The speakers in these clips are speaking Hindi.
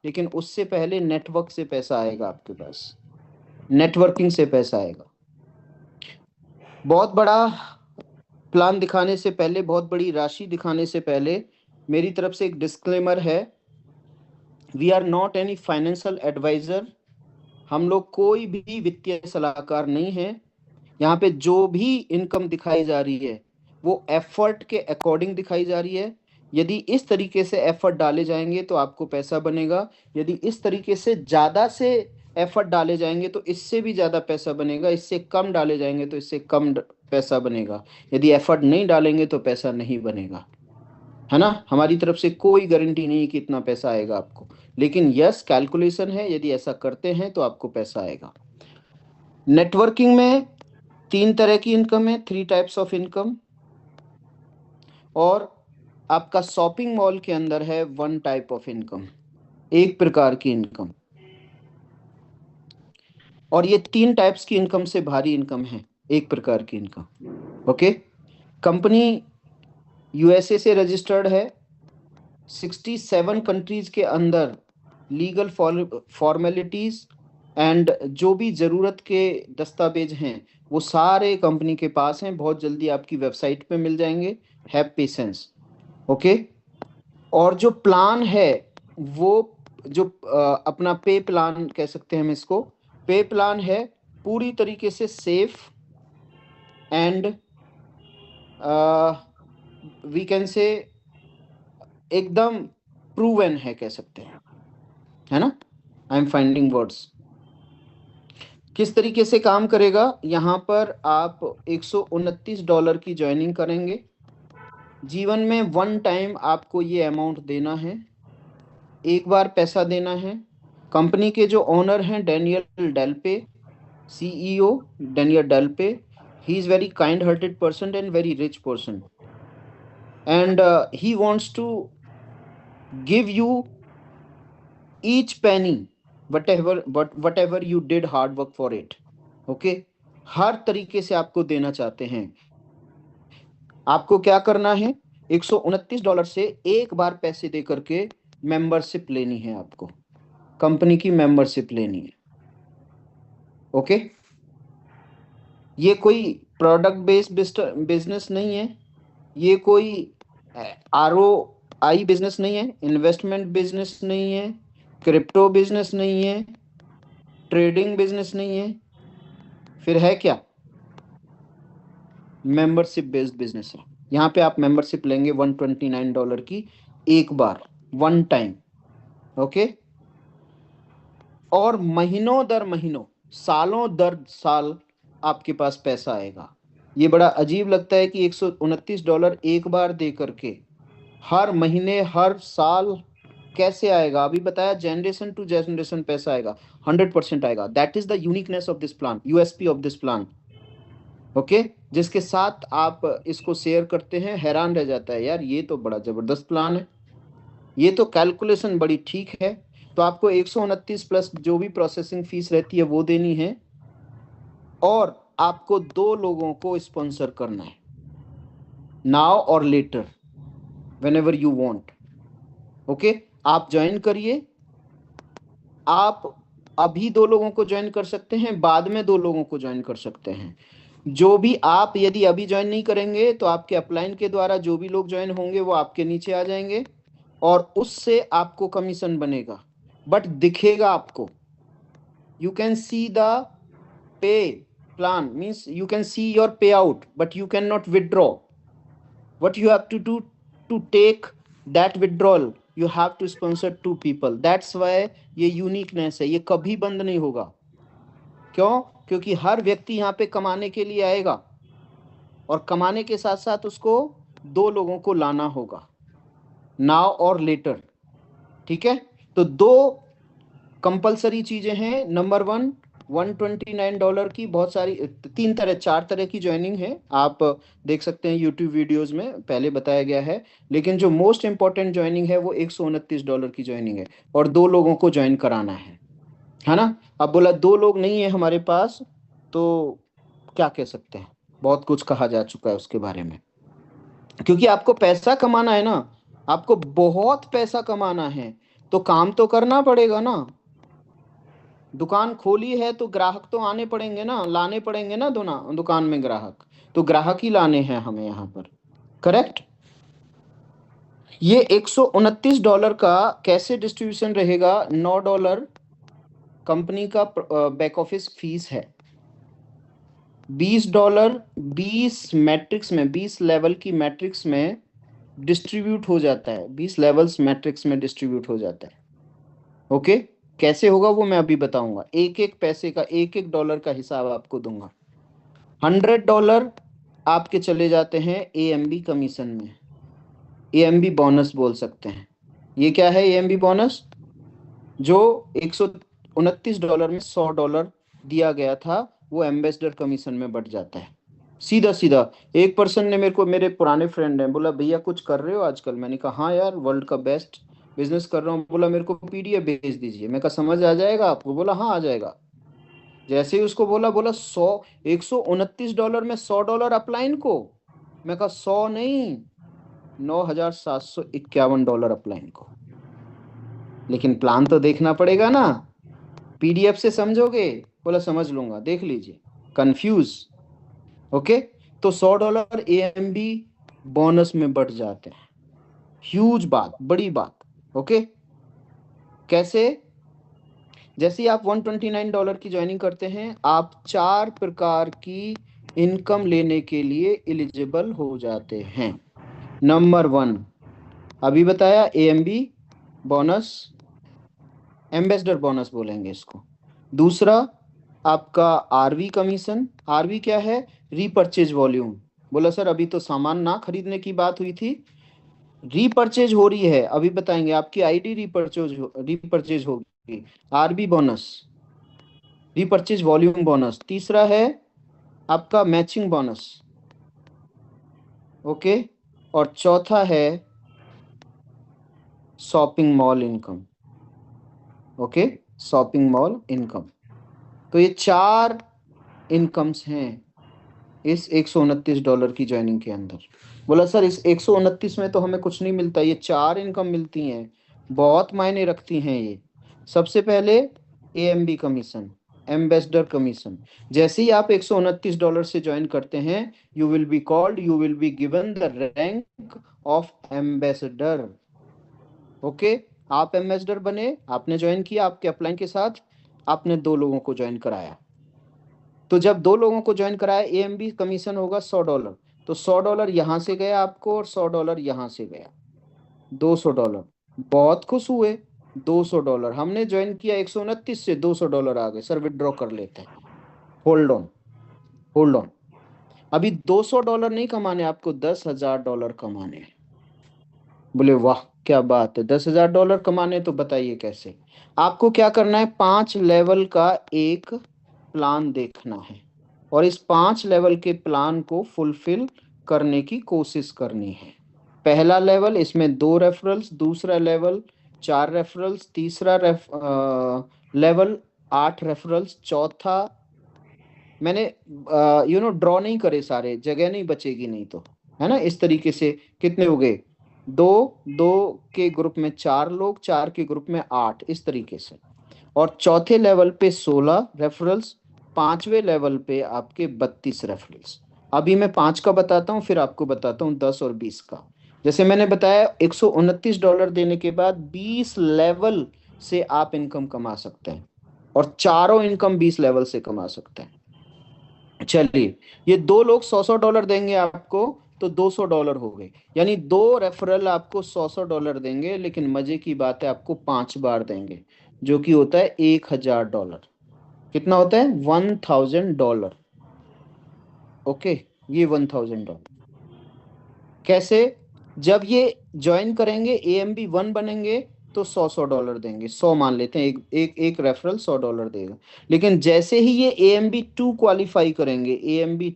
लेकिन उससे पहले नेटवर्क से पैसा आएगा आपके पास, नेटवर्किंग से पैसा आएगा। बहुत बड़ा प्लान दिखाने से पहले, बहुत बड़ी राशि दिखाने से पहले मेरी तरफ से एक डिस्क्लेमर है, we are not any financial advisor. हम लोग कोई भी वित्तीय सलाहकार नहीं है। यहाँ पे जो भी इनकम दिखाई जा रही है वो एफर्ट के अकॉर्डिंग दिखाई जा रही है। यदि इस तरीके से एफर्ट डाले जाएंगे तो आपको पैसा बनेगा, यदि इस तरीके से ज़्यादा से एफर्ट डाले जाएंगे तो इससे भी ज़्यादा पैसा बनेगा, इससे कम डाले जाएंगे तो इससे कम पैसा बनेगा। यदि एफर्ट नहीं डालेंगे तो पैसा नहीं बनेगा, है ना। हमारी तरफ से कोई गारंटी नहीं कि इतना पैसा आएगा आपको, लेकिन यस कैलकुलेशन है, यदि ऐसा करते हैं तो आपको पैसा आएगा। नेटवर्किंग में 3 तरह की इनकम है, 3 टाइप्स ऑफ इनकम। और आपका शॉपिंग मॉल के अंदर है 1 टाइप ऑफ इनकम, एक प्रकार की इनकम। और ये 3 टाइप्स की इनकम से भारी इनकम है, एक प्रकार की इनकम। ओके, कंपनी यूएसए से रजिस्टर्ड है, 67 कंट्रीज के अंदर लीगल फॉर्मेलिटीज एंड जो भी ज़रूरत के दस्तावेज हैं वो सारे कंपनी के पास हैं। बहुत जल्दी आपकी वेबसाइट पे मिल जाएंगे, हैव पेशेंस। ओके, और जो प्लान है वो जो अपना पे प्लान कह सकते हैं हम इसको, पे प्लान है पूरी तरीके से safe and we can say एकदम प्रूवन है, कह सकते हैं, है ना। I am finding words. किस तरीके से काम करेगा, यहाँ पर आप $129 की ज्वाइनिंग करेंगे। जीवन में 1 टाइम आपको ये अमाउंट देना है, एक बार पैसा देना है। कंपनी के जो ओनर हैं Daniel Delpe, CEO Daniel Delpe, he is very kind hearted person and very rich person and he wants to give you each penny whatever you did hard work for it. Okay, हर तरीके से आपको देना चाहते हैं। आपको क्या करना है, $129 से एक बार पैसे दे करके मेंबरशिप लेनी है, आपको कंपनी की मेंबरशिप लेनी है। ओके, ये कोई प्रोडक्ट बेस्ड बिजनेस नहीं है, ये कोई ROI बिजनेस नहीं है, इन्वेस्टमेंट बिजनेस नहीं है, क्रिप्टो बिजनेस नहीं है, ट्रेडिंग बिजनेस नहीं है, फिर है क्या, मेंबरशिप बेस्ड बिजनेस है। यहाँ पे आप मेंबरशिप लेंगे $129 की एक बार, 1 टाइम। ओके, और महीनों दर महीनों, सालों दर साल आपके पास पैसा आएगा। ये बड़ा अजीब लगता है कि $129 एक बार दे करके हर महीने हर साल कैसे आएगा। अभी बताया जनरेशन टू जनरेशन पैसा आएगा, 100% आएगा। That is the uniqueness of this plan, USP of this plan. Okay, जिसके साथ आप इसको शेयर करते हैं हैरान रह जाता है, यार ये तो बड़ा जबरदस्त प्लान है, ये तो कैलकुलेशन बड़ी ठीक है। तो आपको 129 प्लस जो भी प्रोसेसिंग फीस रहती है वो देनी है, और आपको 2 लोगों को स्पॉन्सर करना है, नाउ और later, whenever you want. Okay, आप ज्वाइन करिए। आप अभी 2 लोगों को ज्वाइन कर सकते हैं, बाद में 2 लोगों को ज्वाइन कर सकते हैं। जो भी आप यदि अभी ज्वाइन नहीं करेंगे तो आपके अपलाइन के द्वारा जो भी लोग ज्वाइन होंगे वो आपके नीचे आ जाएंगे और उससे आपको कमीशन बनेगा, बट दिखेगा आपको। You can see the pay plan, means you can see your पे out, but you can not withdraw. what you have to do to take that withdrawal, you have to sponsor 2 people. that's why ये यूनिकनेस है, ये कभी बंद नहीं होगा। क्यों? क्योंकि हर व्यक्ति यहाँ पे कमाने के लिए आएगा और कमाने के साथ साथ उसको 2 लोगों को लाना होगा, नाउ और लेटर। ठीक है, तो 2 कंपलसरी चीजें हैं। नंबर 1, $129 की बहुत सारी 4 तरह की ज्वाइनिंग है, आप देख सकते हैं यूट्यूब वीडियोस में पहले बताया गया है। लेकिन जो मोस्ट इंपॉर्टेंट ज्वाइनिंग है वो $129 की ज्वाइनिंग है, और 2 लोगों को ज्वाइन कराना है ना। अब बोला 2 लोग नहीं है हमारे पास, तो क्या कह सकते हैं, बहुत कुछ कहा जा चुका है उसके बारे में। क्योंकि आपको पैसा कमाना है ना, आपको बहुत पैसा कमाना है, तो काम तो करना पड़ेगा ना। दुकान खोली है तो ग्राहक तो आने पड़ेंगे ना, लाने पड़ेंगे ना दुकान में ग्राहक, तो ग्राहक ही लाने हैं हमें यहाँ पर। करेक्ट। ये $129 का कैसे डिस्ट्रीब्यूशन रहेगा? $9 कंपनी का बैक ऑफिस फीस है, $20 20 मैट्रिक्स में, 20 लेवल की मैट्रिक्स में डिस्ट्रीब्यूट हो जाता है, 20 लेवल्स मैट्रिक्स में डिस्ट्रीब्यूट हो जाता है। ओके, कैसे होगा वो मैं अभी बताऊंगा, एक एक पैसे का, एक एक डॉलर का हिसाब आपको दूंगा। $100 आपके चले जाते हैं AMB कमीशन में, AMB बोनस बोल सकते हैं। ये क्या है AMB बोनस? जो $129 में $100 दिया गया था, वो एम्बेसडर कमीशन में बढ़ जाता है सीधा सीधा। एक पर्सन ने मेरे को, मेरे पुराने फ्रेंड हैं, बोला भैया कुछ कर रहे हो आजकल? मैंने कहा हाँ यार, वर्ल्ड का बेस्ट बिजनेस कर रहा हूँ। बोला मेरे को PDF भेज दीजिए। मैं कहा समझ आ जाएगा आपको? बोला हाँ आ जाएगा। जैसे ही उसको बोला, बोला $129 में $100 अपलाइन को। मैं कहा 100 नहीं, $9,751 अपलाइन को। लेकिन प्लान तो देखना पड़ेगा ना, PDF से समझोगे? बोला समझ लूंगा, देख लीजिए। कंफ्यूज। ओके, तो $100 AMB बोनस में बढ़ जाते हैं। ह्यूज बात, बड़ी बात। ओके, कैसे? जैसे ही आप $129 की ज्वाइनिंग करते हैं, आप 4 प्रकार की इनकम लेने के लिए एलिजिबल हो जाते हैं। नंबर 1 अभी बताया, AMB बोनस, एम्बेसडर बोनस बोलेंगे इसको। दूसरा आपका RV कमीशन। RV क्या है? Repurchase volume. बोला सर अभी तो सामान ना खरीदने की बात हुई थी, रीपर्चेज हो रही है, अभी बताएंगे। आपकी ID रीपर्चेज होगी, RV bonus, repurchase volume bonus. तीसरा है आपका मैचिंग बोनस। ओके, और चौथा है shopping mall income. Okay, shopping mall income. तो ये 4 इनकम्स हैं इस $129 की ज्वाइनिंग के अंदर। बोला सर इस 129 में तो हमें कुछ नहीं मिलता, ये 4 इनकम मिलती हैं, बहुत मायने रखती हैं ये। सबसे पहले AMB कमीशन, एम्बेसडर कमीशन। जैसे ही आप $129 से ज्वाइन करते हैं, you will be called, you will be given the rank of ambassador. Okay, आप एम्बेसडर बने, आपने ज्वाइन किया, आपके अपलाइन के साथ आपने 2 लोगों को ज्वाइन कराया। तो जब 2 लोगों को ज्वाइन कराया, AMB कमीशन होगा $100। तो $100 यहां से गया आपको और $100 यहां से गया, $200। बहुत खुश हुए। $200 हमने ज्वाइन किया, 129 से $200 आ गए। सर विड्रॉ कर लेते हैं। होल्ड ऑन, होल्ड ऑन, अभी $200 नहीं कमाने, आपको $10,000 कमाने हैं। बोले वाह क्या बात है, $10,000 कमाने, तो बताइए कैसे? आपको क्या करना है, 5 लेवल का एक प्लान देखना है, और इस 5 लेवल के प्लान को फुलफिल करने की कोशिश करनी है। पहला लेवल, इसमें 2 रेफरल्स, दूसरा लेवल 4 रेफरल्स, तीसरा लेवल 8 रेफरल्स, चौथा मैंने ड्रॉ नहीं करे सारे, जगह नहीं बचेगी नहीं तो, है ना। इस तरीके से कितने हो गए, 2 2 के ग्रुप में 4 लोग, 4 के ग्रुप में 8, इस तरीके से। और चौथे लेवल पे 16 रेफरल्स, 5वें लेवल पे आपके 32 रेफरल्स। अभी मैं 5 का बताता हूँ, फिर आपको बताता हूँ 10 और 20 का। जैसे मैंने बताया, $129 देने के बाद 20 लेवल से आप इनकम कमा सकते हैं, और चारों इनकम 20 लेवल से कमा सकते हैं। चलिए, ये 2 लोग $100 देंगे आपको, तो $200 हो गए, यानी 2 रेफरल आपको $100 देंगे। लेकिन मजे की बात है, आपको 5 बार देंगे, जो कि होता है $1,000। कितना होता है? $1,000। ओके, ये $1,000 कैसे? जब ये ज्वाइन करेंगे, AMB 1 बनेंगे, तो $100 देंगे, 100 मान लेते हैं, एक रेफरल $100 देगा। लेकिन जैसे ही ये AMB 2 क्वालिफाई करेंगे, AMB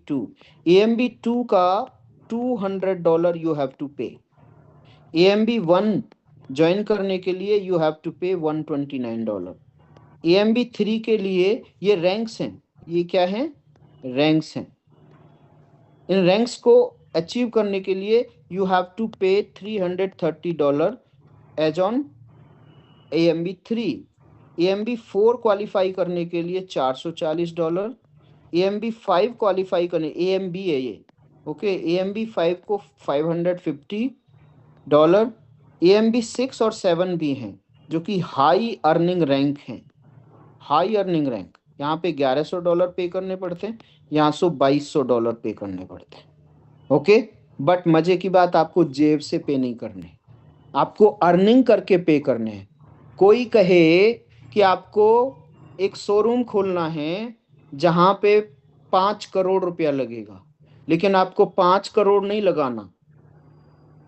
2 का $200 यू हैव टू पे। AMB 1 ज्वाइन करने के लिए you have to pay $129। AMB 3 के लिए, ये रैंक्स हैं, ये क्या है? रैंक्स हैं। इन रैंक्स को अचीव करने के लिए यू हैव टू पे $330 as on AMB3, AMB4 qualify करने के लिए $440, AMB5 क्वालिफाई करने, AMB है ये, ओके, AMB5 को $550, AMB6 और 7 भी हैं जो कि हाई अर्निंग रैंक हैं, हाई अर्निंग रैंक। यहाँ पे $1100 पे करने पड़ते हैं, यहाँ से $2200 पे करने पड़ते हैं, ओके। बट मजे की बात, आपको जेब से पे नहीं करने, आपको अर्निंग करके पे करने हैं। कोई कहे कि आपको एक शोरूम खोलना है जहां पे 5 करोड़ रुपया लगेगा, लेकिन आपको 5 करोड़ नहीं लगाना,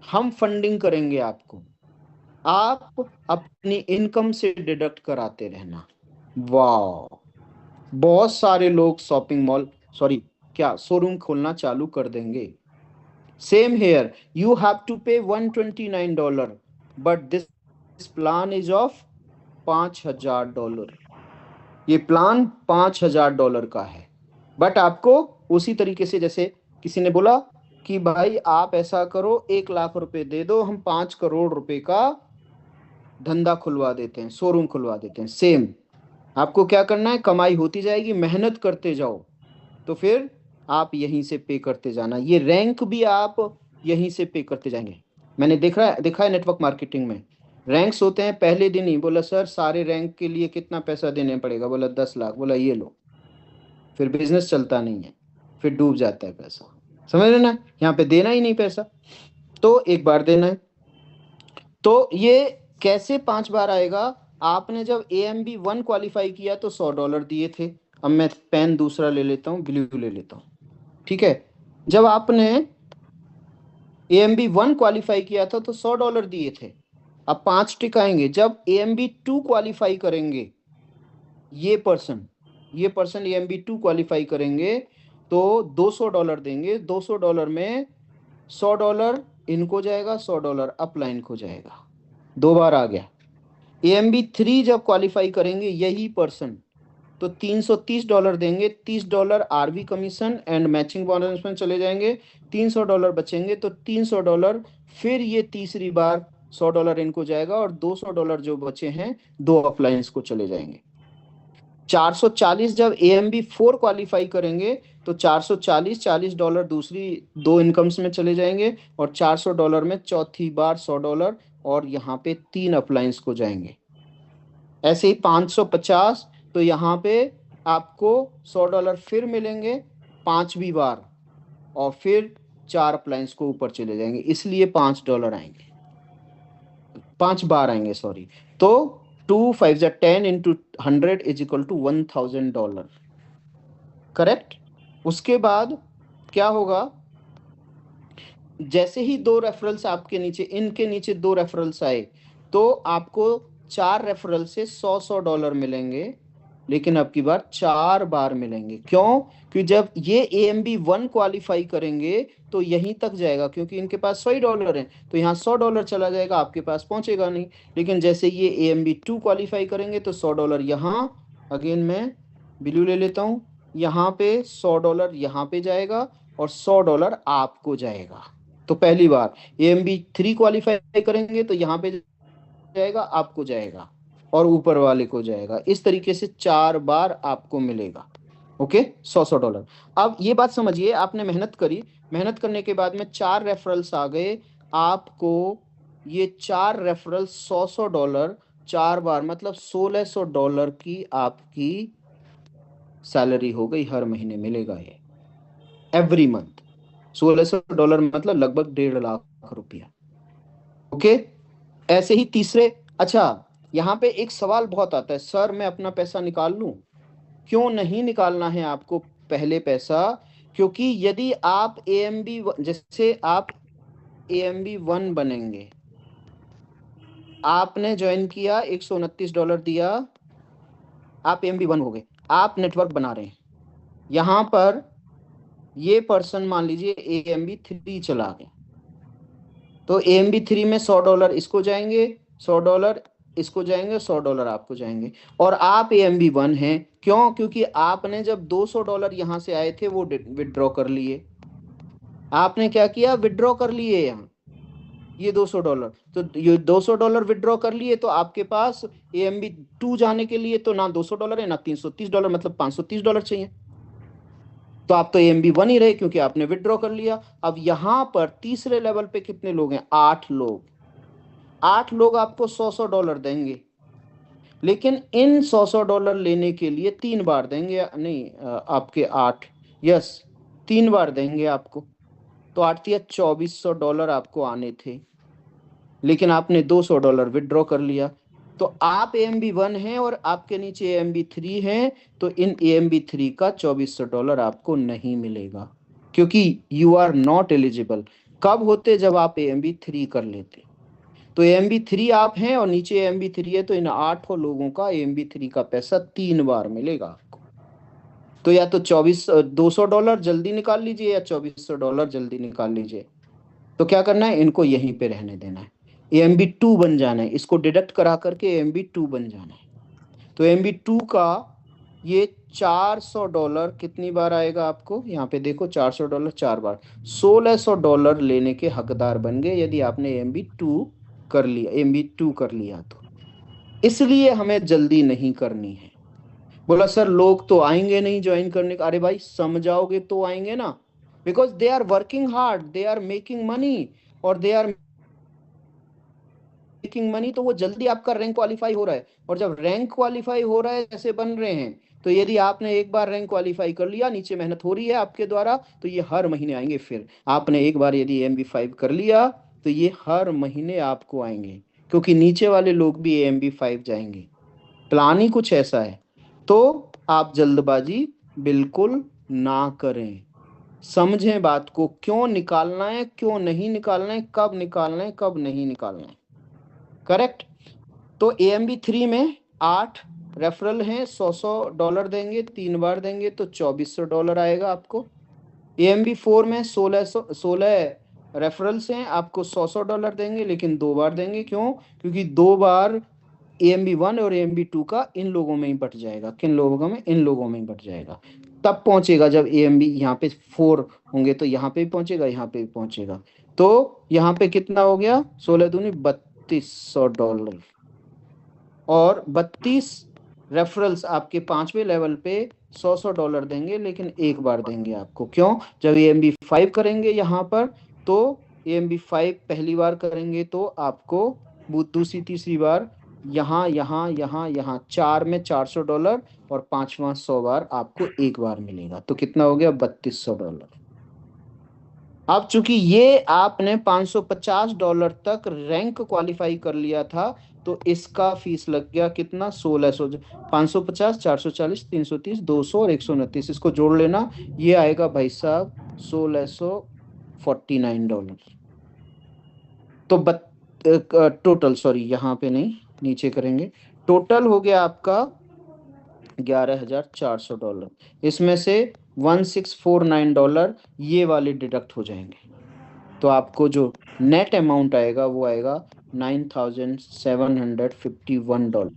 हम फंडिंग करेंगे आपको, आप अपनी इनकम से डिडक्ट कराते रहना। वाह, बहुत सारे लोग शॉपिंग मॉल, सॉरी क्या, शोरूम खोलना चालू कर देंगे। Same here, you have to pay $129, but this plan is of $5000। ये प्लान $5000 का है, बट आपको उसी तरीके से, जैसे किसी ने बोला कि भाई आप ऐसा करो, 1 लाख रुपए दे दो, हम 5 करोड़ रुपए का धंधा खुलवा देते हैं, शोरूम खुलवा देते हैं। सेम आपको क्या करना है, कमाई होती जाएगी, मेहनत करते जाओ, तो फिर आप यहीं से पे करते जाना। ये रैंक भी आप यहीं से पे करते जाएंगे। मैंने देखा है नेटवर्क मार्केटिंग में रैंक्स होते हैं, पहले दिन ही बोला सर सारे रैंक के लिए कितना पैसा देने पड़ेगा, बोला 10 लाख, बोला ये लो, फिर बिजनेस चलता नहीं है, फिर डूब जाता है पैसा। समझ रहे ना, यहाँ पे देना ही नहीं पैसा, तो एक बार देना है। तो ये कैसे 5 बार आएगा, आपने जब AMB1 क्वालिफाई किया तो $100 दिए थे। अब मैं पेन दूसरा ले लेता हूँ, ब्लू ले लेता हूँ, ठीक है। जब आपने AMB1 क्वालिफाई किया था तो $100 दिए थे, अब 5 टिक आएंगे। जब AMB2 क्वालिफाई करेंगे, ये पर्सन AMB2 क्वालिफाई करेंगे तो $200 देंगे। $200 में $100 इनको जाएगा, $100 अपलाइन को जाएगा, 2 बार आ गया। AMB3 जब क्वालिफाई करेंगे यही पर्सन, तो $330 देंगे, $30 RV commission and matching bonus में चले जाएंगे, $300 बचेंगे, तो $300 फिर ये तीसरी बार $100 इनको जाएगा, और $200 जो बचे हैं 2 अपलायंस को चले जाएंगे। 440 जब AMB4 क्वालिफाई करेंगे तो $440 दूसरी 2 इनकम्स में चले जाएंगे, और $400 में चौथी बार $100, और यहाँ पे 3 अपलायंस को जाएंगे। ऐसे ही 550, तो यहाँ पे आपको $100 फिर मिलेंगे 5वीं बार, और फिर 4 अपलायंस को ऊपर चले जाएंगे, इसलिए $5 आएंगे, 5 बार आएंगे, सॉरी। तो 2 5 10 into 100 is equal to $1000, correct. उसके बाद क्या होगा, जैसे ही 2 रेफरल्स आपके नीचे, इनके नीचे 2 रेफरल्स आए, तो आपको 4 रेफरल से $100 मिलेंगे, लेकिन अब की बार 4 बार मिलेंगे। क्यों? क्योंकि जब ये AMB1 क्वालिफाई करेंगे तो यहीं तक जाएगा, क्योंकि इनके पास $100 है, तो यहाँ $100 चला जाएगा, आपके पास पहुंचेगा नहीं। लेकिन जैसे ये AMB2 क्वालिफाई करेंगे तो $100 यहाँ, अगेन मैं ब्लू ले लेता हूँ, यहाँ पे $100 यहाँ पे जाएगा, और $100 आपको जाएगा। तो पहली बार AMB3 क्वालिफाई करेंगे तो यहाँ पे जाएगा, आपको जाएगा, और ऊपर वाले को जाएगा। इस तरीके से 4 बार आपको मिलेगा, ओके, $100। अब ये बात समझिए, आपने मेहनत करी, मेहनत करने के बाद में 4 रेफरल्स आ गए, आपको ये 4 रेफरल $100 4 बार, मतलब $1600 की आपकी सैलरी हो गई, हर महीने मिलेगा ये, एवरी मंथ। $1600 मतलब लगभग 1.5 लाख रुपया, ओके। ऐसे ही तीसरे, अच्छा यहाँ पे एक सवाल बहुत आता है, सर मैं अपना पैसा निकाल लूं? क्यों नहीं निकालना है आपको पहले पैसा, क्योंकि यदि आप जैसे आप AMB1 बनेंगे, आपने ज्वाइन किया, $129 दिया, आप AMB1 हो गए, आप नेटवर्क बना रहे हैं, यहाँ पर ये पर्सन मान लीजिए AMB3 चला गया, तो AMB3 में $100 इसको जाएंगे, $100 इसको जाएंगे, $100 आपको जाएंगे, और आप AMB1 हैं। क्यों? क्योंकि आपने जब $200 यहाँ से आए थे वो विड्रॉ कर लिए, आपने क्या किया, विड्रॉ कर लिए यहाँ, ये $200, तो ये $200 विड्रॉ कर लिए, तो आपके पास AMB2 जाने के लिए तो ना $200 है ना $330, मतलब $530 चाहिए। तो आप तो AMB1 ही रहे क्योंकि आपने विड्रॉ कर लिया। अब यहां पर तीसरे लेवल पे कितने लोग हैं? 8 लोग। 8 लोग आपको $100 देंगे, लेकिन इन $100 लेने के लिए 3 बार देंगे, नहीं आपके 8, यस 3 बार देंगे आपको। तो 8 या $2400 आपको आने थे, लेकिन आपने $200 विड्रॉ कर लिया। तो आप AMB1 हैं और आपके नीचे AMB3 हैं, तो इन AMB3 का $2400 आपको नहीं मिलेगा, क्योंकि यू आर नॉट एलिजिबल। कब होते? जब आप AMB3 कर लेते। तो AMB3 आप हैं और नीचे AMB3 है, तो इन 8 लोगों का AMB3 का पैसा 3 बार मिलेगा आपको। तो या तो $200 जल्दी निकाल लीजिए या $2400 जल्दी निकाल लीजिए। तो क्या करना है? इनको यहीं पे रहने देना है, AMB2 बन जाना है, इसको डिडक्ट करा करके AMB2 बन जाना है। तो AMB2 का ये $400 कितनी बार आएगा आपको? यहाँ पे देखो, $400 4 बार, $1600 लेने के हकदार बन गए यदि आपने AMB2 कर लिया, AMB2 कर लिया तो। इसलिए हमें जल्दी नहीं करनी है। बोला सर लोग तो आएंगे नहीं ज्वाइन करने का। अरे भाई समझाओगे तो आएंगे ना, because they are working hard, they are making money, और दे आर मेकिंग मनी, तो वो जल्दी आपका रैंक क्वालिफाई हो रहा है। और जब रैंक क्वालिफाई हो रहा है, ऐसे बन रहे हैं, तो यदि आपने एक बार रैंक क्वालिफाई कर लिया, नीचे मेहनत हो रही है आपके द्वारा, तो ये हर महीने आएंगे। फिर आपने एक बार यदि AMB5 कर लिया, तो ये हर महीने आपको आएंगे, क्योंकि नीचे वाले लोग भी AMB5 जाएंगे। प्लान ही कुछ ऐसा है। तो आप जल्दबाजी बिल्कुल ना करें, समझें बात को, क्यों निकालना है, क्यों नहीं निकालना है, कब निकालना है, कब नहीं निकालना है। करेक्ट। तो AMB3 में 8 रेफरल हैं, $100 देंगे, 3 बार देंगे तो $2400 आएगा आपको। AMB4 में 16 रेफरल्स हैं, आपको $100 देंगे, लेकिन 2 बार देंगे। क्यों? क्योंकि 2 बार AMB1 और AMB2 का इन लोगों में ही बट जाएगा। किन लोगों में? इन लोगों में ही बट जाएगा। तब पहुंचेगा जब AMB यहाँ पे 4 होंगे, तो यहाँ पे भी पहुंचेगा, यहाँ पे भी पहुंचेगा। तो यहाँ पे कितना हो गया? 16 दूनी $3200, और 32 रेफरल्स आपके 5वें लेवल पे $100 देंगे, लेकिन एक बार देंगे आपको। क्यों? जब AMB5 करेंगे यहाँ पर, तो AMB5 पहली बार करेंगे तो आपको दूसरी तीसरी बार यहाँ यहाँ यहाँ यहाँ 4 में $400, और 5वां 100 बार आपको एक बार मिलेगा। तो कितना हो गया? $3200। अब चूंकि ये आपने $550 तक रैंक क्वालिफाई कर लिया था, तो इसका फीस लग गया कितना? 1600। 550, 440, 330, 200 और 129, इसको जोड़ लेना, ये आएगा भाई साहब $1649। तो टोटल, सॉरी यहाँ पे नहीं, नीचे करेंगे, टोटल हो गया आपका $11400। इसमें से $1649 ये वाले डिडक्ट हो जाएंगे, तो आपको जो नेट अमाउंट आएगा वो आएगा $9751।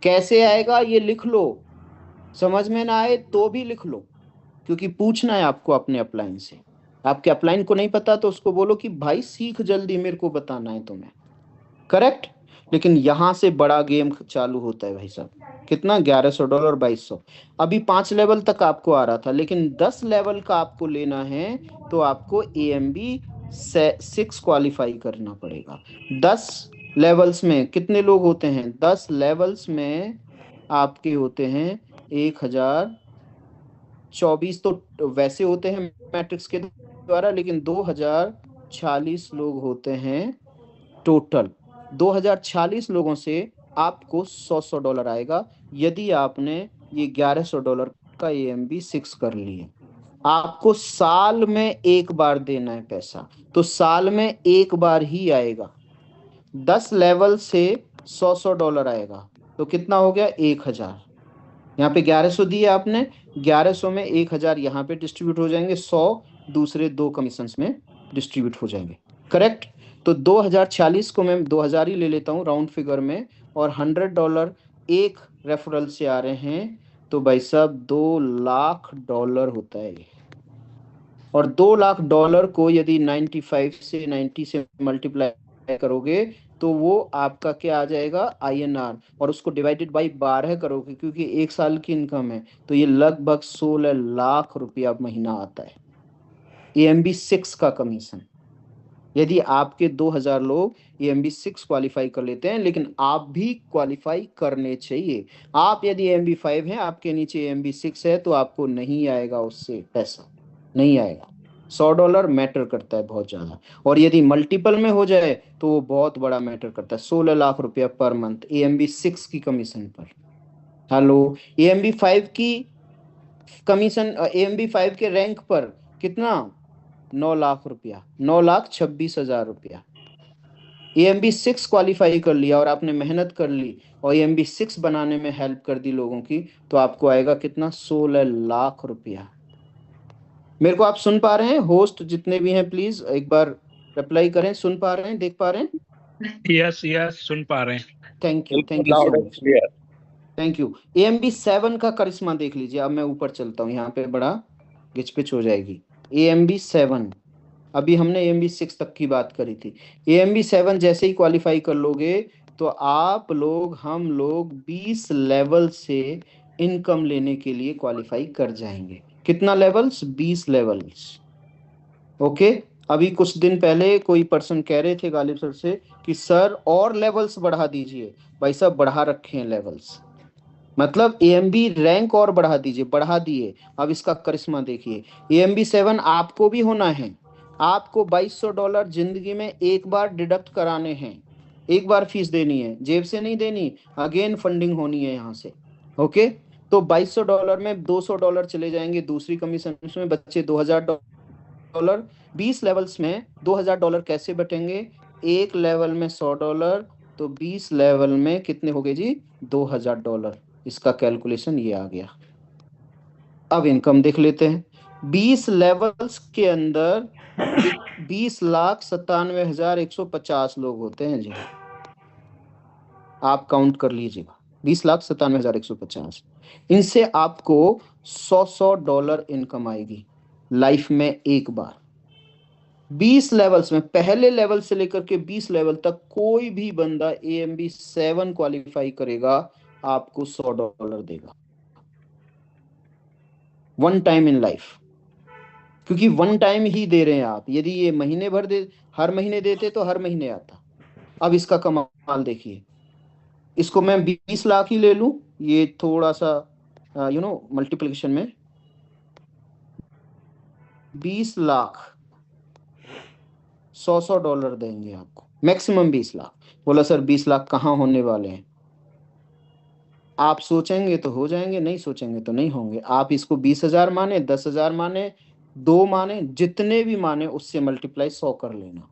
कैसे आएगा ये लिख लो, समझ में ना आए तो भी लिख लो, क्योंकि पूछना है आपको अपने अपलाइन से। आपके अपलाइन को नहीं पता तो उसको बोलो कि भाई सीख जल्दी, मेरे को बताना है तुम्हें। करेक्ट। लेकिन यहां से बड़ा गेम चालू होता है भाई साहब। कितना? $1100 और 2200। अभी 5 लेवल तक आपको आ रहा था, लेकिन 10 लेवल का आपको लेना है, तो आपको AMB6 क्वालिफाई करना पड़ेगा। 10 लेवल्स में कितने लोग होते हैं? 10 लेवल्स में आपके होते हैं 1024, तो वैसे होते हैं मैट्रिक्स के द्वारा, लेकिन 2046 लोग होते हैं टोटल। 2046 लोगों से आपको $100 आएगा, यदि आपने ये $1100 का AMB6 कर लिए। आपको साल में एक बार देना है पैसा, तो साल में एक बार ही आएगा। 10 लेवल से $100 आएगा, तो कितना हो गया? 1000। यहाँ पे 1100 दिए आपने, 1100 में 1000 यहाँ पे डिस्ट्रीब्यूट हो जाएंगे, 100 दूसरे 2 कमीशन में डिस्ट्रीब्यूट हो जाएंगे। करेक्ट। तो 2046 को मैं 2000 ही ले लेता हूँ राउंड फिगर में, और $100 एक रेफरल से आ रहे हैं, तो भाई साहब $2 लाख होता है। और $2 लाख को यदि 95 से 90 से मल्टीप्लाई करोगे तो वो आपका क्या आ जाएगा, INR, और उसको डिवाइडेड बाई 12 करोगे क्योंकि 1 साल की इनकम है, तो ये लगभग 16 लाख रुपया महीना आता है AMB6 का कमीशन। यदि आपके 2000 लोग AMB6 क्वालिफाई कर लेते हैं, लेकिन आप भी क्वालिफाई करने चाहिए। आप यदि AMB5 हैं, आपके नीचे AMB6 है, तो आपको नहीं आएगा उससे पैसा, नहीं आएगा। $100 मैटर करता है बहुत ज्यादा, और यदि मल्टीपल में हो जाए तो वो बहुत बड़ा मैटर करता है। 16 लाख रुपया पर मंथ AMB6 की कमीशन पर। हेलो, AMB5 की कमीशन, AMB5 के रैंक पर कितना, 9 लाख रुपया, 9,26,000 रुपया। AMB6 क्वालिफाई कर लिया और आपने मेहनत कर ली और AMB6 बनाने में हेल्प कर दी लोगों की, तो आपको आएगा कितना, 16 लाख रुपया। मेरे को आप सुन पा रहे हैं? होस्ट जितने भी हैं प्लीज एक बार रिप्लाई करें, सुन पा रहे हैं, देख पा रहे हैं? यस यस, सुन पा रहे हैं। थैंक यू बिल्कुल सो loud and much, clear. Thank you. AMB7 का करिश्मा देख लीजिए। अब मैं ऊपर चलता हूँ, यहाँ पे बड़ा गिचपिच हो जाएगी। AMB7, अभी हमने AMB6 तक की बात करी थी। AMB7 जैसे ही क्वालिफाई कर लोगे तो आप लोग, हम लोग 20 लेवल से इनकम लेने के लिए क्वालिफाई कर जाएंगे। कितना लेवल्स, 20 लेवल्स। ओके। अभी कुछ दिन पहले कोई पर्सन कह रहे थे गालिब सर से कि सर और लेवल्स बढ़ा दीजिए। भाई साहब बढ़ा रखे हैं लेवल्स, मतलब AMB रैंक और बढ़ा दीजिए, बढ़ा दिए। अब इसका करिश्मा देखिए। AMB7 आपको भी होना है। आपको $2200 जिंदगी में एक बार डिडक्ट कराने हैं, एक बार फीस देनी है, जेब से नहीं देनी, अगेन फंडिंग होनी है यहाँ से। ओके, तो $2200 में $200 चले जाएंगे दूसरी कमीशन में, बच्चे $2000। 20 लेवल्स में $2000 कैसे बटेंगे, एक लेवल में $100, तो 20 लेवल में कितने हो गए जी, $2000। इसका कैलकुलेशन ये आ गया। अब इनकम देख लेते हैं। 20 लेवल्स के अंदर 20,97,150 लोग होते हैं जी, आप काउंट कर लीजिएगा। 20,97,150, इनसे आपको $100 इनकम आएगी लाइफ में एक बार। 20 लेवल्स में, पहले लेवल से लेकर के 20 लेवल तक कोई भी बंदा AMB7 क्वालिफाई करेगा, आपको $100 देगा वन टाइम इन लाइफ। क्योंकि वन टाइम ही दे रहे हैं आप। यदि ये महीने भर दे, हर महीने देते तो हर महीने आता। अब इसका कमाल देखिए, इसको मैं 20 लाख ही ले लूं, ये थोड़ा सा मल्टीप्लिकेशन में 20 लाख, $100 देंगे आपको, मैक्सिमम 20 लाख। बोला सर 20 लाख कहाँ होने वाले हैं? आप सोचेंगे तो हो जाएंगे, नहीं सोचेंगे तो नहीं होंगे। आप इसको 20,000 माने, 10,000 माने, 2 माने, जितने भी माने उससे मल्टीप्लाई 100 कर लेना।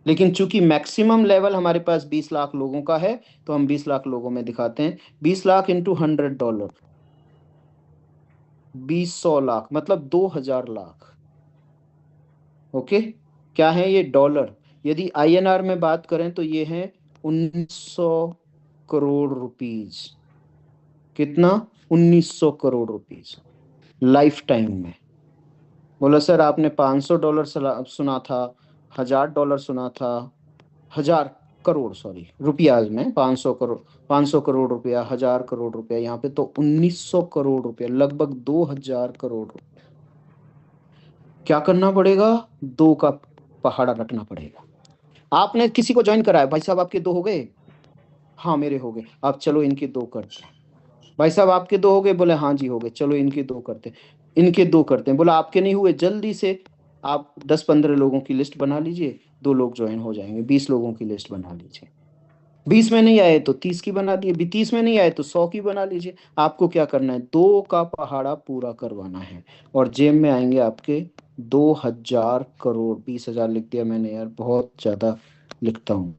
लेकिन चूंकि मैक्सिमम लेवल हमारे पास 20 लाख लोगों का है, तो हम 20 लाख लोगों में दिखाते हैं। 20 लाख इंटू $100, 200 लाख, मतलब 2000 लाख। ओके, क्या है ये, डॉलर। यदि INR में बात करें तो ये है 1900 करोड़ रुपीज। कितना, 1900 करोड़ रुपीज लाइफ टाइम में। बोला सर आपने $500 सुना था, $1000 सुना था, 1000 करोड़, सॉरी रुपयाज में 500 करोड़, 500 करोड़ रुपया, 1000 करोड़ रुपया, यहाँ पे तो 1900 करोड़ रुपया, लगभग 2000 करोड़ रुपया। क्या करना पड़ेगा, 2 का पहाड़ा रखना पड़ेगा। आपने किसी को ज्वाइन कराया, भाई साहब आपके 2 हो गए, हाँ मेरे हो गए, आप चलो इनके 2 करते हैं। भाई साहब आपके 2 हो गए, बोले हाँ जी हो गए, चलो इनके 2 करते हैं, इनके 2 करते हैं। बोला आपके नहीं हुए, जल्दी से आप 10-15 लोगों की लिस्ट बना लीजिए, 2 लोग ज्वाइन हो जाएंगे। 20 लोगों की लिस्ट बना लीजिए। 20 में नहीं आए तो 30 की बना दिए, 30 में नहीं आए तो 100 की बना लीजिए। आपको क्या करना है, 2 का पहाड़ा पूरा करवाना है, और जेब में आएंगे आपके 2000 करोड़। 20,000 लिख दिया मैंने यार, बहुत ज्यादा लिखता हूँ।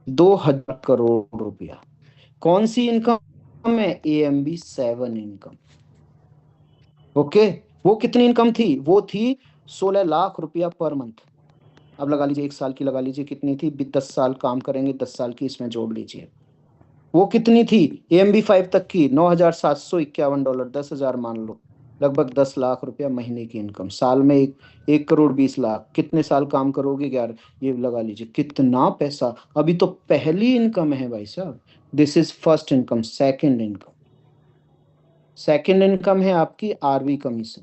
2000 करोड़ रुपया। कौन सी इनकम है, AMB7 इनकम। ओके, वो कितनी इनकम थी, वो थी 16 लाख रुपया पर मंथ। अब लगा लीजिए 1 साल की, लगा लीजिए कितनी थी, 10 साल काम करेंगे, 10 साल की इसमें जोड़ लीजिए, वो कितनी थी AMB5 तक की, $9,751। $10,000 मान लो, लगभग 10 लाख रुपया महीने की इनकम, साल में 1 करोड़ 20 लाख, कितने साल काम करोगे यार, ये लगा लीजिए कितना पैसा। अभी तो पहली इनकम है भाई साहब, this is first income. Second income, second income है आपकी RV commission,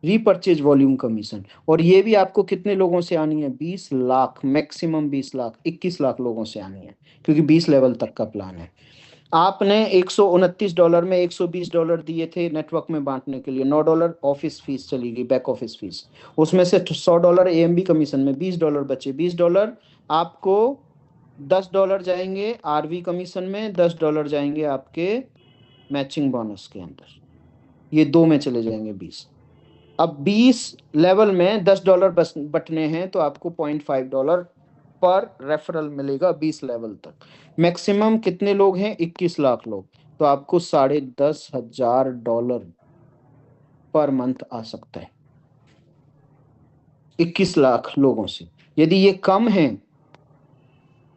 repurchase volume commission. और ये भी आपको कितने लोगों से आनी है, 20 लाख, मैक्सिमम 20 लाख, 21 लाख लोगों से आनी है, क्योंकि 20 लेवल तक का प्लान है। आपने $129 में $120 दिए थे नेटवर्क में बांटने के लिए, $9 ऑफिस फीस चली गई, बैक ऑफिस फीस, उसमें से $100 एएमबी कमीशन में, $20 बचे। $20 आपको, $10 जाएंगे आरवी कमीशन में, $10 जाएंगे आपके मैचिंग बोनस के अंदर, ये दो में चले जाएंगे 20। अब 20 लेवल में $10 बटने हैं तो आपको $0.5 पर रेफरल मिलेगा 20 लेवल तक। मैक्सिमम कितने लोग हैं, 21 लाख लोग, तो आपको $10,500 पर मंथ आ सकता है 21 लाख लोगों से। यदि ये कम है,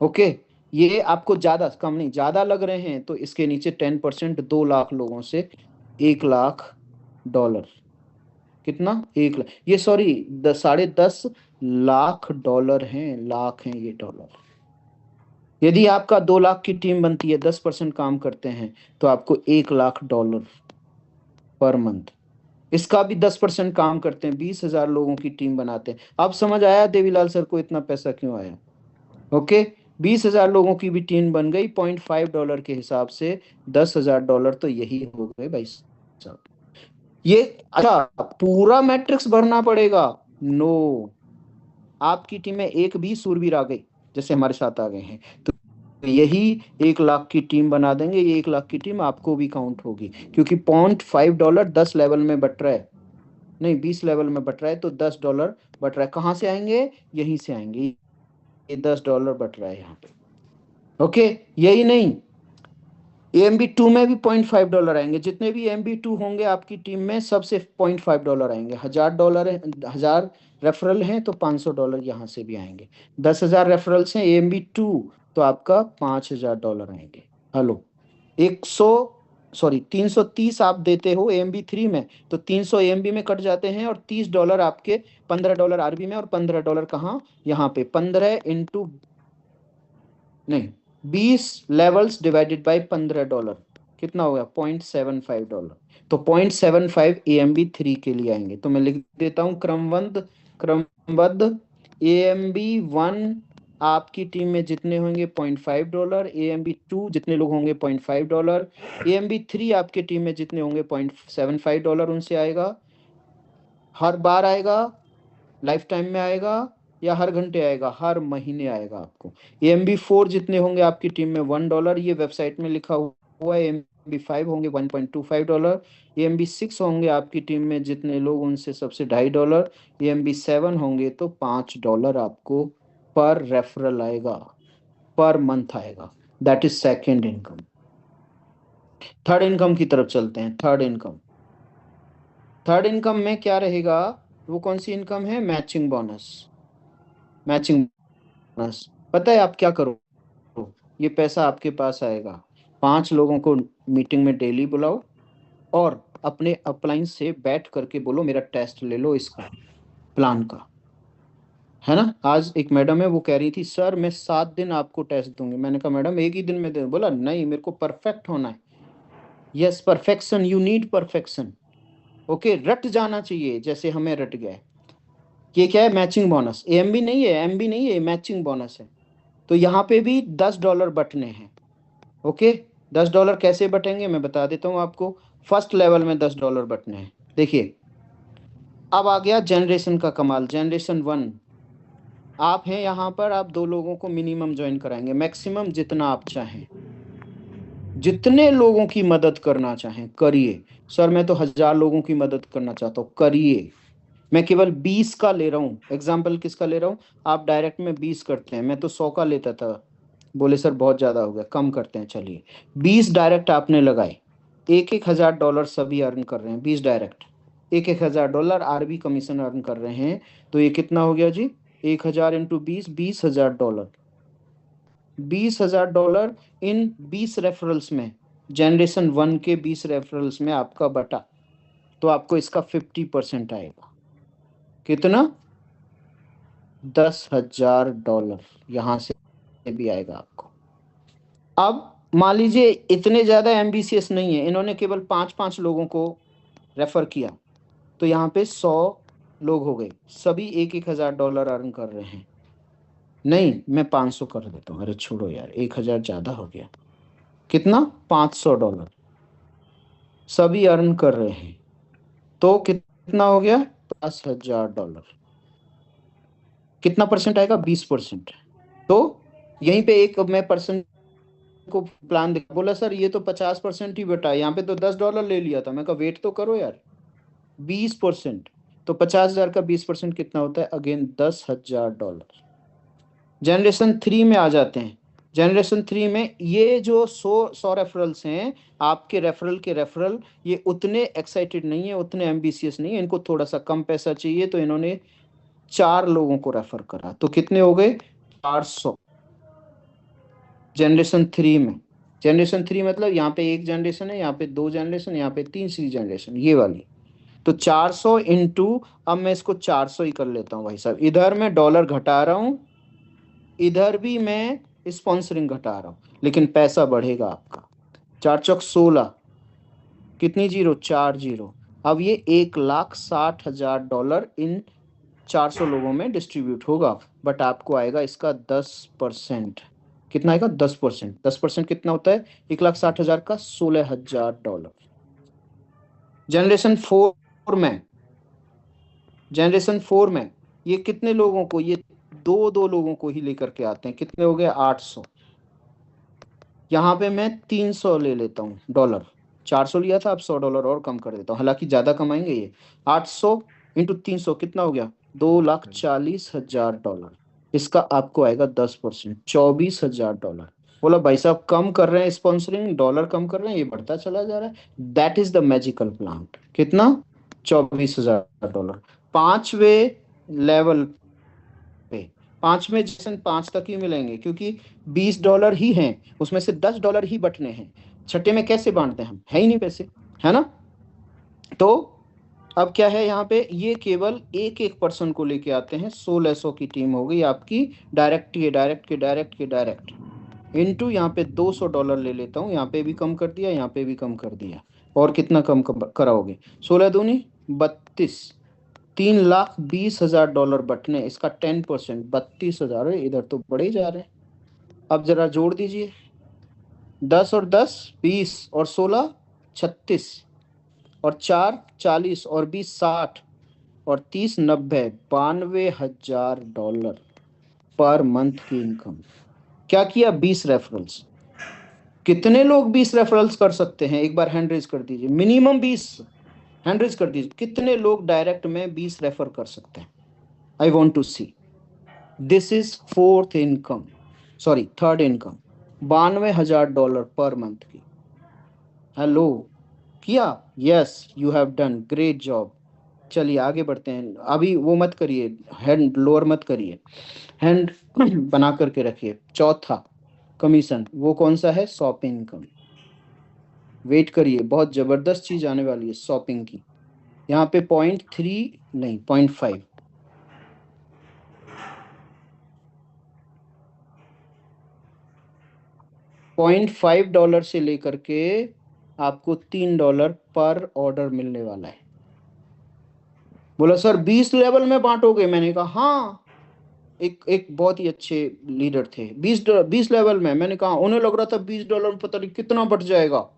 ओके, ये आपको ज्यादा कम नहीं ज्यादा लग रहे हैं, तो इसके नीचे 10%, 2 लाख लोगों से $1 लाख। कितना, 1 लाख, ये सॉरी, 10.5 लाख हैं, लाख हैं ये डॉलर। यदि आपका 2 लाख की टीम बनती है, 10% काम करते हैं, तो आपको $1 लाख पर मंथ। इसका भी 10% काम करते हैं, 20,000 लोगों की टीम बनाते हैं। अब समझ आया देवीलाल सर को इतना पैसा क्यों आया। ओके, 20,000 लोगों की भी टीम बन गई, $0.5 के हिसाब से $10,000 तो यही हो गए भाई साहब। ये अच्छा, पूरा मैट्रिक्स भरना पड़ेगा, नो, आपकी टीम में एक भी सूरवीर आ गई, जैसे हमारे साथ आ गए हैं, तो यही 1 लाख की टीम बना देंगे, ये 1 लाख की टीम आपको भी काउंट होगी, क्योंकि $0.5 10 लेवल में बट रहा है, नहीं 20 लेवल में बट रहा है, तो $10 बट रहा है, कहाँ से आएंगे, यहीं से आएंगे, ये $10 बट रहा है यहाँ पे। ओके, यही नहीं, AMB2 में भी $0.5 आएंगे, जितने भी AMB2 होंगे आपकी टीम में, सबसे $0.5 आएंगे। $1,000 1000 रेफरल हैं तो $500 यहाँ से भी आएंगे। 10,000 रेफरल्स हैं AMB2, तो आपका $5,000 आएंगे। हेलो, 330 आप देते हो AMB3 में, तो 300 AMB में कट जाते हैं, और $30 आपके, $15 आरबी में, और $15 कहाँ, यहाँ पे 15 इंटू, नहीं, 20 लेवल्स डिवाइडेड बाय $15, कितना हो गया, $0.75। तो $0.75 AMB3 के लिए आएंगे, तो मैं लिख देता हूँ क्रमबद्ध AMB1 आपकी टीम में जितने होंगे $0.5, AMB2 जितने लोग होंगे $0.5, AMB3 आपके टीम में जितने होंगे $0.75 उनसे आएगा। हर बार आएगा, लाइफ टाइम में आएगा, या हर घंटे आएगा, हर महीने आएगा आपको। AMB4 जितने होंगे आपकी टीम में $1, ये वेबसाइट में लिखा हुआ है। AMB5 होंगे $1.25, AMB6 होंगे आपकी टीम में जितने लोग, उनसे सबसे $2.5, AMB7 होंगे तो $5 आपको पर रेफरल आएगा, पर मंथ आएगा। That is second income. Third income की तरफ चलते हैं। थर्ड इनकम, थर्ड इनकम में क्या रहेगा, वो कौन सी इनकम है, मैचिंग बोनस। मैचिंग बोनस, पता है आप क्या करो, ये पैसा आपके पास आएगा, 5 लोगों को मीटिंग में डेली बुलाओ, और अपने अपलाइन से बैठ करके बोलो मेरा टेस्ट ले लो इसका, प्लान का, है ना। आज एक मैडम है, वो कह रही थी सर मैं 7 दिन आपको टेस्ट दूंगी। मैंने कहा मैडम एक ही दिन में दे, बोला नहीं मेरे को परफेक्ट होना है। Yes, perfection, you need perfection. Okay, रट जाना चाहिए जैसे हमें रट गया। ये क्या है, मैचिंग बोनस, AMB नहीं है, MB नहीं है, मैचिंग बोनस है। तो यहाँ पे भी $10 बटने हैं। ओके, $10 कैसे बटेंगे मैं बता देता हूँ आपको। फर्स्ट लेवल में $10 बटने हैं। देखिए, अब आ गया जनरेशन का कमाल, जनरेशन 1। आप हैं यहाँ पर, आप 2 लोगों को मिनिमम ज्वाइन कराएंगे, मैक्सिमम जितना आप चाहें, जितने लोगों की मदद करना चाहें करिए। सर मैं तो 1,000 लोगों की मदद करना चाहता हूँ, करिए। मैं केवल 20 का ले रहा हूँ एग्जाम्पल, किसका ले रहा हूँ, आप डायरेक्ट में 20 करते हैं, मैं तो 100 का लेता था, बोले सर बहुत ज्यादा हो गया, कम करते हैं, चलिए 20 डायरेक्ट आपने लगाए, $1,000 सभी अर्न कर रहे हैं, 20 डायरेक्ट, $1,000 आरबी कमीशन अर्न कर रहे हैं। तो ये कितना हो गया जी, 1,000 इंटू 20, $20,000, $20,000 इन 20 रेफरल्स में, जनरेशन 1 के 20 रेफरल्स में आपका बटा। तो आपको इसका 50% आएगा। कितना? $10,000 यहां से भी आएगा आपको। अब मान लीजिए इतने ज्यादा एम्बिशियस नहीं है, इन्होंने केवल 5-5 लोगों को रेफर किया, तो यहाँ पे 100 लोग हो गए, सभी $1,000 अर्न कर रहे हैं। नहीं, मैं 500 कर देता हूँ। अरे छोड़ो यार, 1,000 ज्यादा हो गया। कितना? $500 सभी अर्न कर रहे हैं, तो कितना हो गया? $10,000। कितना परसेंट आएगा? 20%। तो यहीं पे एक मैं पर्सन को प्लान बोला, सर ये तो 50% ही बेटा, यहाँ पे तो $10 ले लिया था। मैं कहा वेट तो करो यार, 20%। तो 50,000 का 20% कितना होता है? अगेन $10,000। जनरेशन 3 में आ जाते हैं। जनरेशन 3 में ये जो 100 रेफरल्स हैं, आपके रेफरल के रेफरल, ये उतने एक्साइटेड नहीं है, उतने एम्बिशियस नहीं है, इनको थोड़ा सा कम पैसा चाहिए, तो इन्होंने 4 लोगों को रेफर करा। तो कितने हो गए? 400 जनरेशन 3 में। जनरेशन 3 मतलब यहाँ पे एक जनरेशन है, यहाँ पे 2 जनरेशन, यहाँ पे तीसरी जनरेशन, ये वाली। तो 400 इंटू, अब मैं इसको 400 ही कर लेता हूँ भाई साहब। इधर मैं डॉलर घटा रहा हूँ, इधर भी मैं स्पॉन्सरिंग घटा रहा हूँ, लेकिन पैसा बढ़ेगा आपका। 4 चौक 16, कितनी जीरो? 4 जीरो। अब ये $1,60,000 इन 400 लोगों में डिस्ट्रीब्यूट होगा, बट आपको आएगा इसका 10%। कितना आएगा? 10%। 10% कितना होता है? 1,60,000 का $16,000। जनरेशन 4 में, जनरेशन 4 में ये कितने लोगों को, ये दो दो लोगों को ही लेकर के आते हैं। कितने हो गए? 800। यहाँ पे मैं 300 ले लेता हूँ डॉलर। 400 लिया था, अब $100 और कम कर देता हूँ, हालांकि ज्यादा कमाएंगे ये। 800 इंटू 300 कितना हो गया? $2,40,000। इसका आपको आएगा 10%, $24,000। बोला भाई साहब कम कर रहे हैं स्पॉन्सरिंग, डॉलर कम कर रहे हैं, ये बढ़ता चला जा रहा है। That is the magical plan. कितना? $24,000। 5वें लेवल पे, 5वें 5 तक ही मिलेंगे, क्योंकि $20 ही हैं, उसमें से $10 ही बटने हैं। छठे में कैसे बांटते हैं हम? है ही नहीं पैसे, है ना? तो अब क्या है यहाँ पे, ये केवल एक एक पर्सन को लेके आते हैं। 1600 की टीम हो गई आपकी। डायरेक्ट के डायरेक्ट के डायरेक्ट के डायरेक्ट इनटू यहाँ पे $200 ले लेता हूँ, यहाँ पे भी कम कर दिया, यहाँ पे भी कम कर दिया। और कितना कम कराओगे? 16 दूनी 32, $3,20,000 बटने, इसका 10%, 32,000। इधर तो बढ़े जा रहे हैं। अब जरा जोड़ दीजिए, 10 और 10 20, और 16 36, और 4 40, और 20 60, और 30 90, $92,000 पर मंथ की इनकम। क्या किया? 20 रेफरल्स। कितने लोग 20 रेफरल्स कर सकते हैं? एक बार हैंड रेज कर दीजिए, मिनिमम 20 हैंड रेज कर दीजिए। कितने लोग डायरेक्ट में 20 रेफर कर सकते हैं? I want to see. This is fourth income, sorry third income, $92,000 पर मंथ की। हेलो, किया? Yes, you have done great job. चलिए आगे बढ़ते हैं। अभी वो मत करिए, हैंड लोअर मत करिए, हैंड बना करके रखिए। चौथा कमीशन, वो कौन सा है? Shopping income. वेट करिए, बहुत जबरदस्त चीज आने वाली है शॉपिंग की। यहाँ पे 0.3 नहीं, 0.5। $0.5 से लेकर के आपको $3 पर ऑर्डर मिलने वाला है। बोला सर 20 लेवल में बांटोगे? मैंने कहा हाँ। एक एक बहुत ही अच्छे लीडर थे, 20 लेवल में। मैंने कहा, उन्हें लग रहा था $20 में पता नहीं कितना बट जाएगा।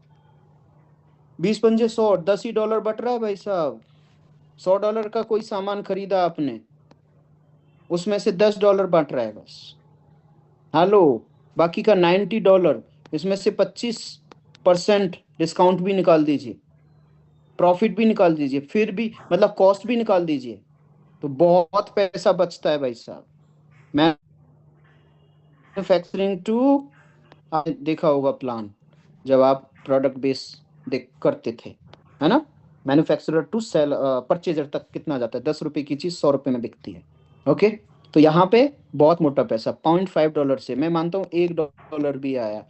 20 पंजे 100, $10 ही बट रहा है भाई साहब। $100 का कोई सामान खरीदा आपने, उसमें से $10 बट रहा है बस। हेलो, बाकी का $90, इसमें से 25% डिस्काउंट भी निकाल दीजिए, प्रॉफिट भी निकाल दीजिए, फिर भी मतलब कॉस्ट भी निकाल दीजिए, तो बहुत पैसा बचता है भाई साहब। मैन्युफैक्चरिंग टू, आपने देखा होगा प्लान, जब आप प्रोडक्ट बेस देख करते थे, है ना? मैन्युफैक्चरर टू सेल, परचेजर तक कितना जाता है? $10 की चीज $100 में बिकती है। ओके, तो यहाँ पे बहुत मोटा पैसा $0.5 से, मैं मानता हूँ $1 भी आया,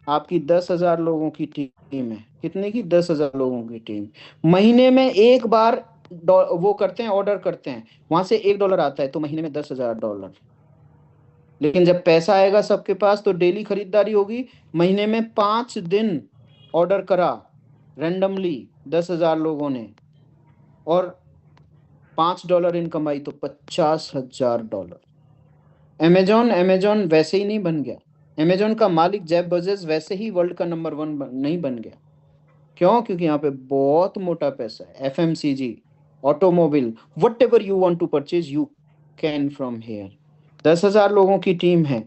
आपकी 10,000 लोगों की टीम है, कितने की? 10,000 लोगों की टीम। महीने में एक बार वो करते हैं, ऑर्डर करते हैं, वहां से $1 आता है, तो महीने में $10,000। लेकिन जब पैसा आएगा सबके पास तो डेली खरीदारी होगी। महीने में 5 दिन ऑर्डर करा रेंडमली 10,000 लोगों ने, और $5 इन कमाई, तो $50,000। अमेजॉन अमेजॉन वैसे ही नहीं बन गया। अमेजॉन का मालिक जेफ बेजोस वैसे ही वर्ल्ड का नंबर 1 नहीं बन गया। क्यों? क्योंकि यहाँ पे बहुत मोटा पैसा है। FMCG, automobile, whatever you want to purchase you can from here. 10,000 लोगों की टीम है,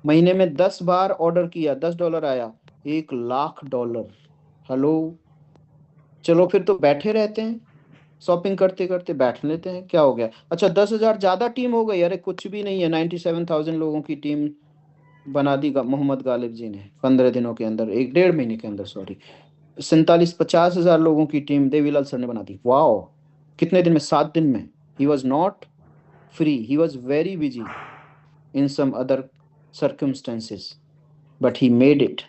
महीने में 10 बार ऑर्डर किया, $10 आया, $1,00,000। हेलो, चलो फिर तो बैठे रहते हैं, शॉपिंग करते करते बैठ लेते हैं, क्या हो गया? अच्छा, 10,000 ज्यादा टीम हो गई? अरे कुछ भी नहीं है, 97,000 लोगों की टीम बना दी मोहम्मद गालिब जी ने 15 दिनों के अंदर, एक डेढ़ महीने के अंदर, सॉरी। 47-50 हजार लोगों की टीम देवीलाल सर ने बना दी। वाओ! कितने दिन में? 7 दिन में। He was not free, he was very busy in some other circumstances, but he made it.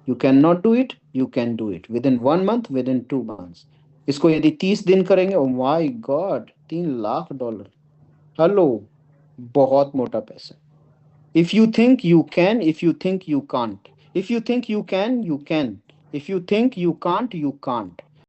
You cannot do it, you can do it within 1 month, within 2 months. इसको यदि 30 दिन करेंगे, ओ माय गॉड, $3,00,000। हेलो, बहुत मोटा पैसा। If you think you can, if you think you can't, if you think you can, you can, if you think you can't, you can't.